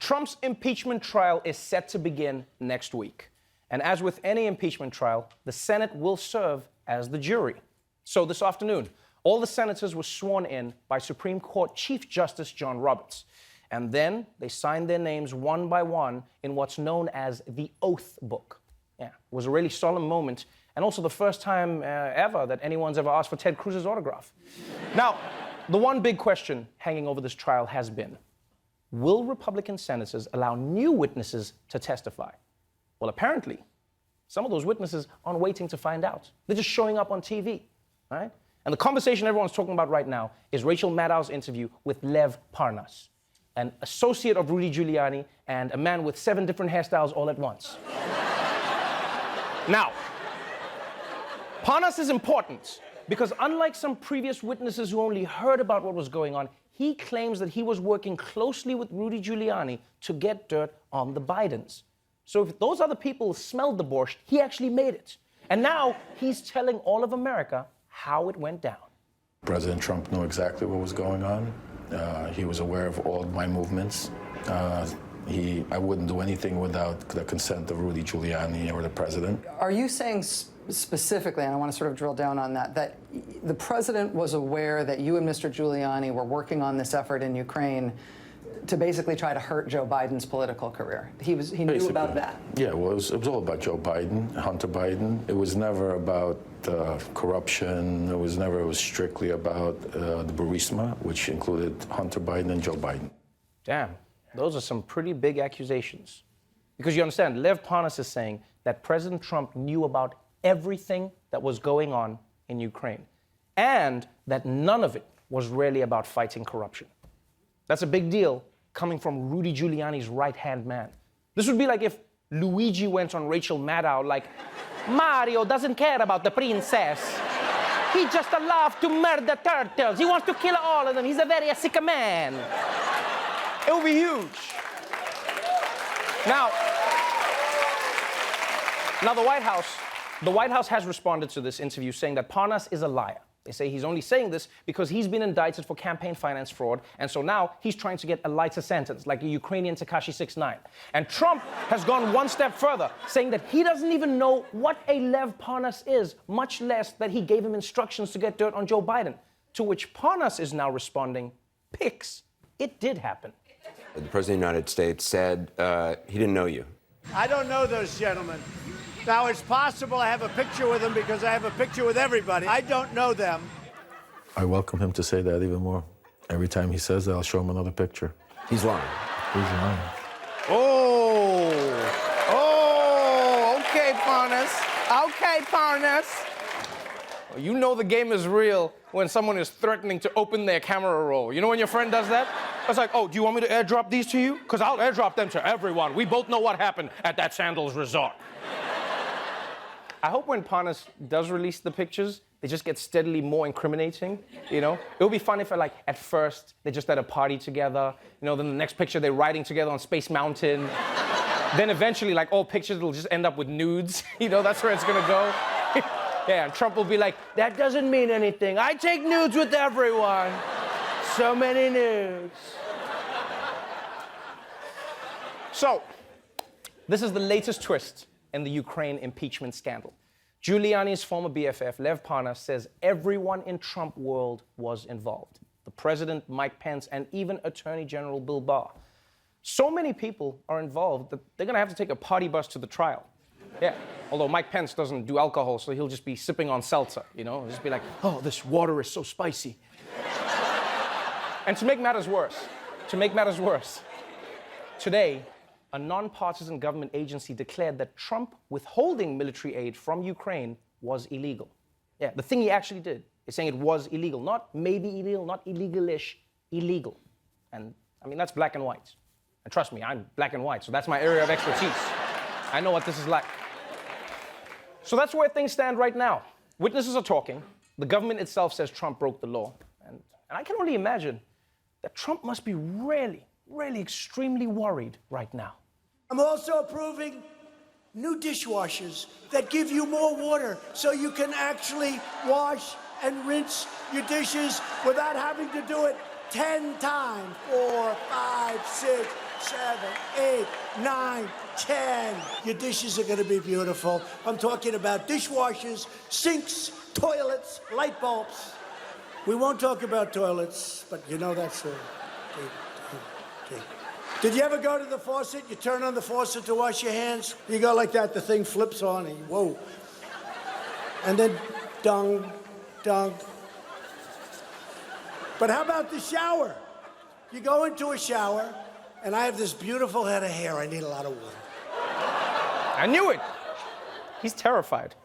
Trump's impeachment trial is set to begin next week. And as with any impeachment trial, the Senate will serve as the jury. So this afternoon, all the senators were sworn in by Supreme Court Chief Justice John Roberts. And then they signed their names one by one in what's known as the Oath Book. Yeah, it was a really solemn moment, and also the first time ever that anyone's ever asked for Ted Cruz's autograph. Now, the one big question hanging over this trial has been, will Republican senators allow new witnesses to testify? Well, apparently, some of those witnesses aren't waiting to find out. They're just showing up on TV, right? And the conversation everyone's talking about right now is Rachel Maddow's interview with Lev Parnas, an associate of Rudy Giuliani and a man with 7 different hairstyles all at once. Now, Parnas is important because unlike some previous witnesses who only heard about what was going on, he claims that he was working closely with Rudy Giuliani to get dirt on the Bidens. So if those other people smelled the borscht, he actually made it. And now he's telling all of America how it went down. President Trump knew exactly what was going on. He was aware of all my movements. I wouldn't do anything without the consent of Rudy Giuliani or the president. Are you saying specifically, and I want to sort of drill down on that, that the president was aware that you and Mr. Giuliani were working on this effort in Ukraine to basically try to hurt Joe Biden's political career? He knew about that? Yeah, well, it was all about Joe Biden, Hunter Biden. It was never about corruption. It was strictly about the Burisma, which included Hunter Biden and Joe Biden. Damn, those are some pretty big accusations. Because you understand, Lev Parnas is saying that President Trump knew about everything that was going on in Ukraine, and that none of it was really about fighting corruption. That's a big deal coming from Rudy Giuliani's right-hand man. This would be like if Luigi went on Rachel Maddow like, Mario doesn't care about the princess. He just loves to murder turtles. He wants to kill all of them. He's a very sick man. It would be huge. Now the White House has responded to this interview saying that Parnas is a liar. They say he's only saying this because he's been indicted for campaign finance fraud, and so now he's trying to get a lighter sentence, like a Ukrainian Tekashi 6ix9ine. And Trump has gone one step further, saying that he doesn't even know what a Lev Parnas is, much less that he gave him instructions to get dirt on Joe Biden. To which Parnas is now responding, "Pics, it did happen." The President of the United States said he didn't know you. I don't know those gentlemen. Now, it's possible I have a picture with them because I have a picture with everybody. I don't know them. I welcome him to say that even more. Every time he says that, I'll show him another picture. He's lying. He's lying. Okay, Parnas. Okay, Parnas. Well, you know the game is real when someone is threatening to open their camera roll. You know when your friend does that? It's like, oh, do you want me to airdrop these to you? Because I'll airdrop them to everyone. We both know what happened at that Sandals resort. I hope when Parnas does release the pictures, they just get steadily more incriminating, you know? It would be fun if, like, at first, they're just at a party together, you know, then the next picture, they're riding together on Space Mountain. Then eventually, like, all pictures will just end up with nudes, you know? That's where it's gonna go. Yeah, and Trump will be like, that doesn't mean anything. I take nudes with everyone. So many nudes. So, this is the latest twist in the Ukraine impeachment scandal. Giuliani's former BFF, Lev Parnas, says everyone in Trump world was involved. The president, Mike Pence, and even Attorney General Bill Barr. So many people are involved that they're gonna have to take a party bus to the trial. Yeah, although Mike Pence doesn't do alcohol, so he'll just be sipping on seltzer, you know? He'll just be like, oh, this water is so spicy. And to make matters worse, today, a nonpartisan government agency declared that Trump withholding military aid from Ukraine was illegal. Yeah, the thing he actually did is saying it was illegal, not maybe illegal, not illegal-ish, illegal. And I mean, that's black and white. And trust me, I'm black and white, so that's my area of expertise. I know what this is like. So that's where things stand right now. Witnesses are talking. The government itself says Trump broke the law. And I can only imagine that Trump must be really, really extremely worried right now. I'm also approving new dishwashers that give you more water so you can actually wash and rinse your dishes without having to do it 10 times, 4, 5, 6, 7, 8, 9, 10. Your dishes are going to be beautiful. I'm talking about dishwashers, sinks, toilets, light bulbs. We won't talk about toilets, but you know that's okay. Did you ever go to the faucet? You turn on the faucet to wash your hands. You go like that, the thing flips on, and whoa. And then dung, dung. But how about the shower? You go into a shower, and I have this beautiful head of hair. I need a lot of water. I knew it. He's terrified.